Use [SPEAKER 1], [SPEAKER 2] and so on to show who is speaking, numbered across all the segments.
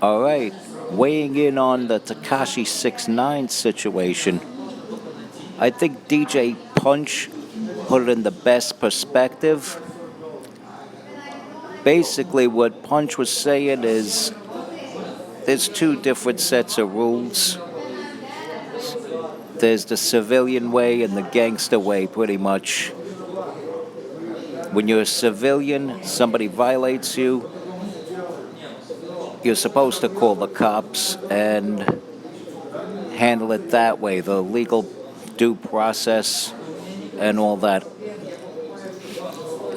[SPEAKER 1] All right, weighing in on the Tekashi 6ix9ine situation, I think DJ Punch put it in the best perspective. Basically, what Punch was saying is there's two different sets of rules. There's the civilian way and the gangster way, pretty much. When you're a civilian, somebody violates you, you're supposed to call the cops and handle it that way, the legal due process and all that.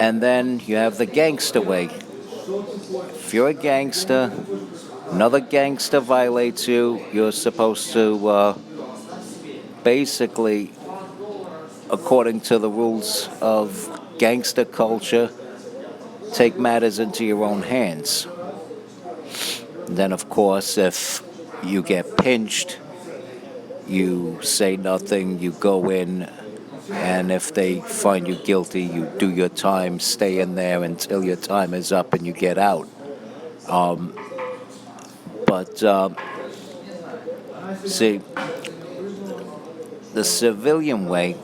[SPEAKER 1] And then you have the gangster way. If you're a gangster, another gangster violates you, you're supposed to basically, according to the rules of gangster culture, take matters into your own hands. Then, of course, if you get pinched, you say nothing, you go in, and if they find you guilty, you do your time, stay in there until your time is up and you get out. But see, the civilian way,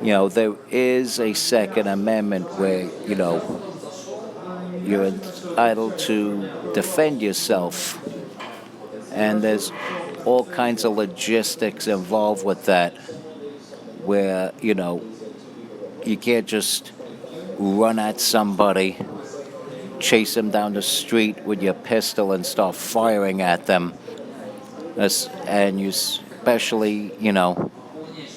[SPEAKER 1] there is a Second Amendment where, you're entitled to defend yourself. And there's all kinds of logistics involved with that where, you can't just run at somebody, chase them down the street with your pistol and start firing at them. And you especially,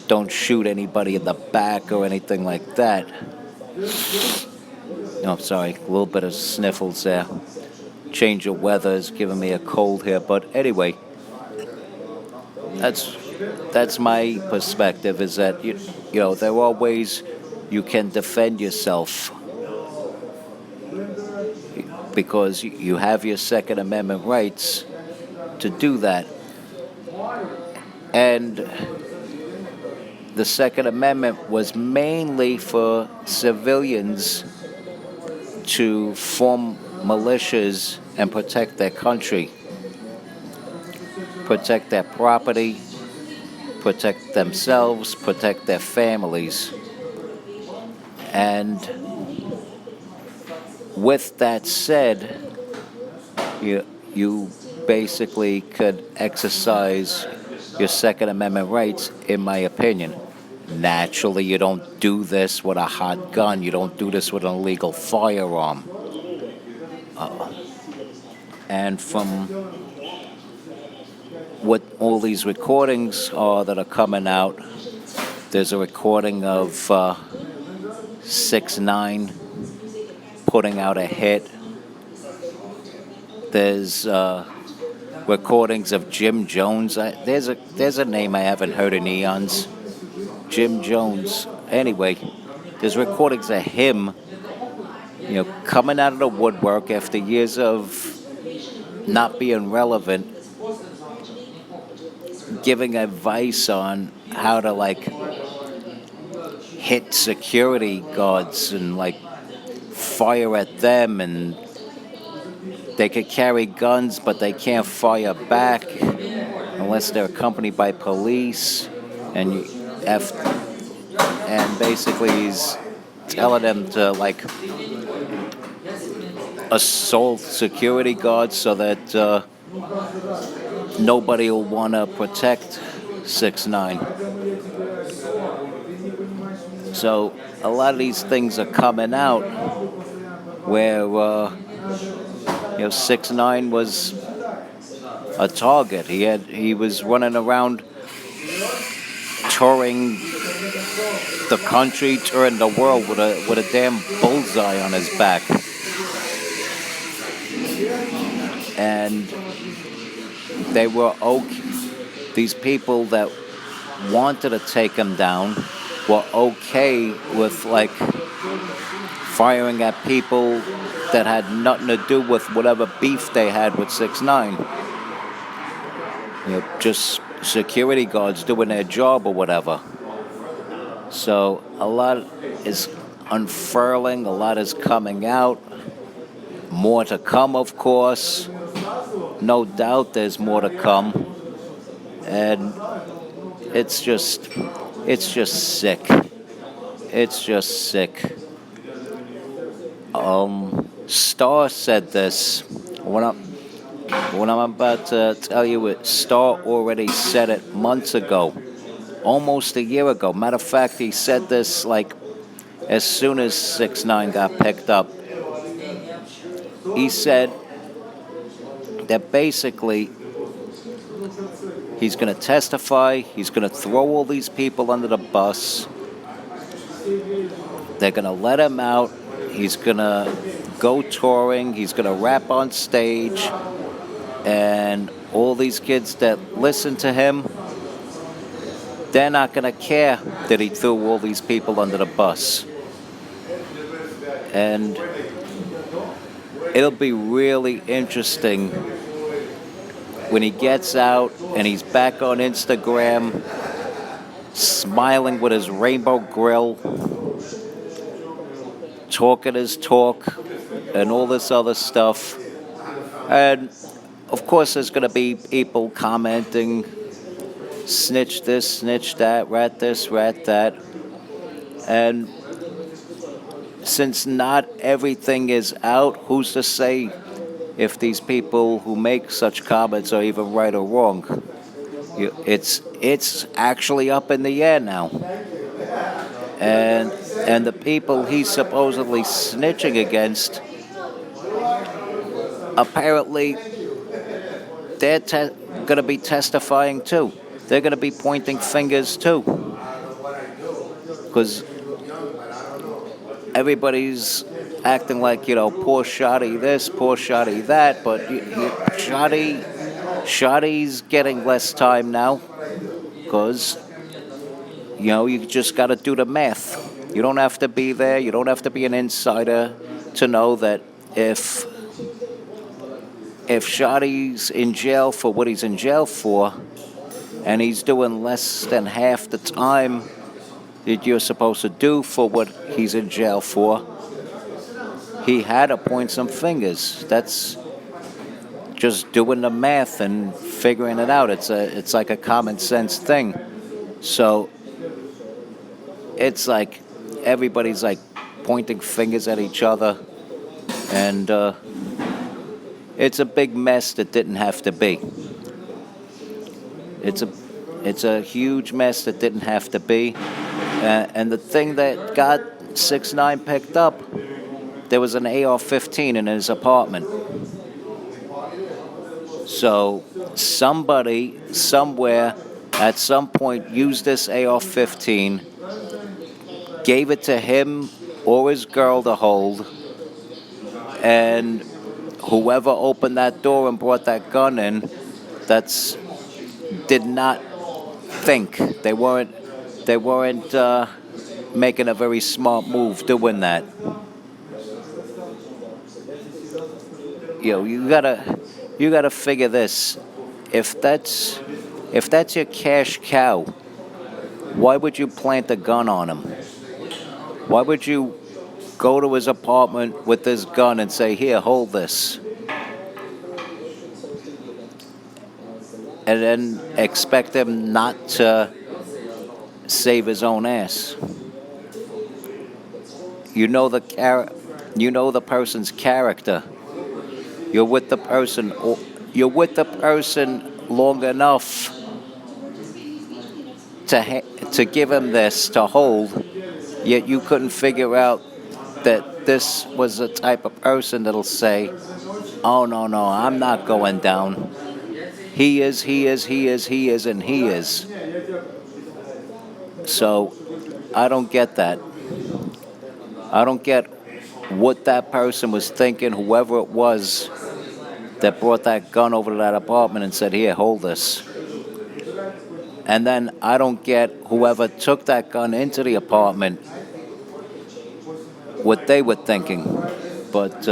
[SPEAKER 1] don't shoot anybody in the back or anything like that. Oh, sorry, a little bit of sniffles there. Change of weather is giving me a cold here, but anyway, that's my perspective. Is that there are ways you can defend yourself because you have your Second Amendment rights to do that, and the Second Amendment was mainly for civilians to form militias and protect their country, protect their property, protect themselves, protect their families. And with that said, you basically could exercise your Second Amendment rights, in my opinion. Naturally, you don't do this with a hot gun. You don't do this with an illegal firearm. And from what all these recordings are that are coming out, there's a recording of 6ix9ine putting out a hit. There's recordings of Jim Jones. There's a name I haven't heard in eons. Jim Jones. Anyway, there's recordings of him, coming out of the woodwork after years of not being relevant, giving advice on how to hit security guards and fire at them, and they could carry guns but they can't fire back unless they're accompanied by police, and basically he's telling them to assault security guards so that nobody will want to protect 6ix9ine. So a lot of these things are coming out where 6ix9ine was a target. He was running around touring the country, touring the world with a damn bullseye on his back. And they were okay. These people that wanted to take him down were okay with firing at people that had nothing to do with whatever beef they had with 6ix9ine. Just security guards doing their job or whatever. So a lot is unfurling, a lot is coming out. More to come, of course. No doubt there's more to come. And it's just, it's just sick. It's just sick. Star said this. When I'm about to tell you it, Star already said it months ago, almost a year ago. Matter of fact, he said this like as soon as 6ix9ine got picked up. He said that basically he's going to testify, he's going to throw all these people under the bus, they're going to let him out, he's going to go touring, he's going to rap on stage, and all these kids that listen to him, they're not going to care that he threw all these people under the bus. And it'll be really interesting when he gets out and he's back on Instagram, smiling with his rainbow grill, talking his talk, and all this other stuff. And of course, there's going to be people commenting, snitch this, snitch that, rat this, rat that. And since not everything is out, who's to say if these people who make such comments are even right or wrong? It's actually up in the air now. And the people he's supposedly snitching against, apparently they're going to be testifying too. They're going to be pointing fingers too. Because everybody's acting like, poor Shotty this, poor Shotty that, but Shotty's getting less time now because, you just got to do the math. You don't have to be there. You don't have to be an insider to know that if Shotty's in jail for what he's in jail for, and he's doing less than half the time that you're supposed to do for what he's in jail for, he had to point some fingers. That's just doing the math and figuring it out. It's like a common sense thing. So it's like everybody's like pointing fingers at each other, and it's a big mess that didn't have to be. It's a huge mess that didn't have to be. And the thing that got 6ix9ine picked up, there was an AR-15 in his apartment. So somebody, somewhere, at some point used this AR-15, gave it to him or his girl to hold, and whoever opened that door and brought that gun in, did not think. They weren't making a very smart move doing that. You gotta figure this. If that's your cash cow, why would you plant a gun on him? Why would you go to his apartment with this gun and say, "Here, hold this," and then expect him not to save his own ass? You know the person's character. You're with the person long enough to give him this to hold, yet you couldn't figure out that this was the type of person that'll say, "Oh, no, I'm not going down. He is, and he is." So I don't get that. I don't get what that person was thinking, whoever it was that brought that gun over to that apartment and said, "Here, hold this." And then I don't get whoever took that gun into the apartment, what they were thinking. But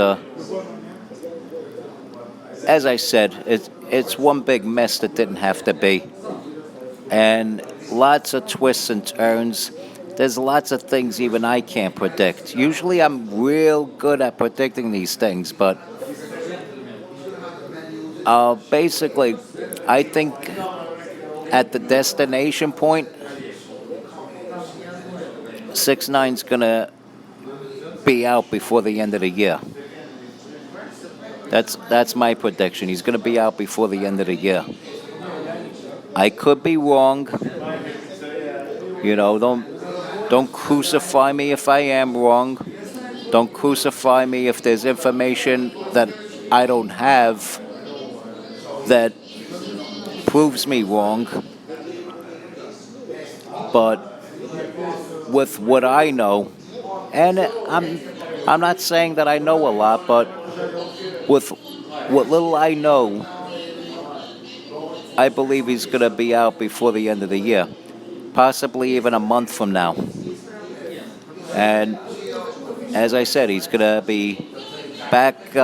[SPEAKER 1] as I said, it's one big mess that didn't have to be. And lots of twists and turns. There's lots of things even I can't predict. Usually I'm real good at predicting these things, but Basically, I think at the destination point, 6ix9ine's gonna be out before the end of the year. That's my prediction. He's gonna be out before the end of the year. I could be wrong. Don't crucify me if I am wrong. Don't crucify me if there's information that I don't have that proves me wrong. But with what I know, and I'm not saying that I know a lot, but with what little I know, I believe he's going to be out before the end of the year, possibly even a month from now. And as I said, he's going to be back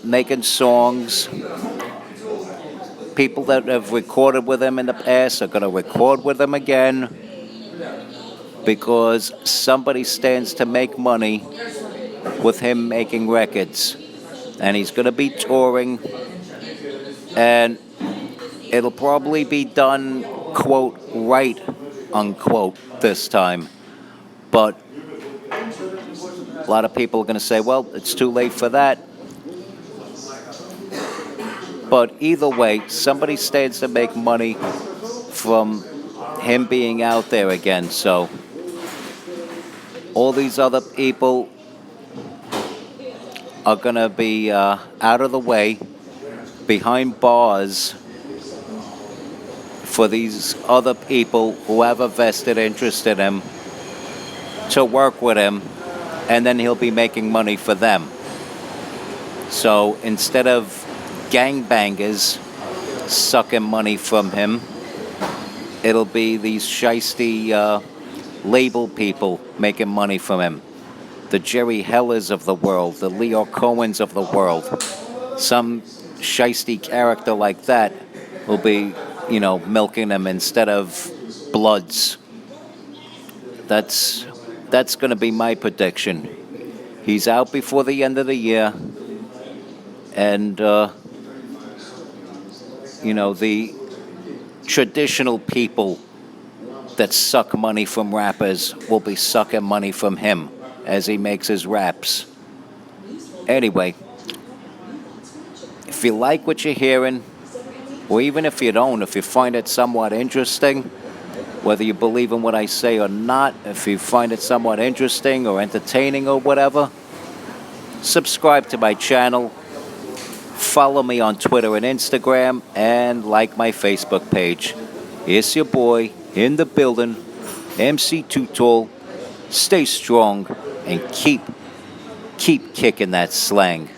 [SPEAKER 1] making songs. People that have recorded with him in the past are going to record with him again because somebody stands to make money with him making records. And he's going to be touring, and it'll probably be done, quote, right, unquote, this time. But a lot of people are going to say, well, it's too late for that. But either way, somebody stands to make money from him being out there again. So all these other people are going to be out of the way, behind bars, for these other people who have a vested interest in him to work with him, and then he'll be making money for them. So instead of gangbangers sucking money from him, it'll be these shiesty label people making money from him. The Jerry Hellers of the world, the Leo Cohens of the world. Some shiesty character like that will be, milking him instead of Bloods. That's going to be my prediction. He's out before the end of the year, and the traditional people that suck money from rappers will be sucking money from him as he makes his raps. Anyway, if you like what you're hearing, or even if you don't, if you find it somewhat interesting, whether you believe in what I say or not, if you find it somewhat interesting or entertaining or whatever, subscribe to my channel, follow me on Twitter and Instagram, and like my Facebook page. It's your boy in the building, MC Too Tall. Stay strong and keep kicking that slang.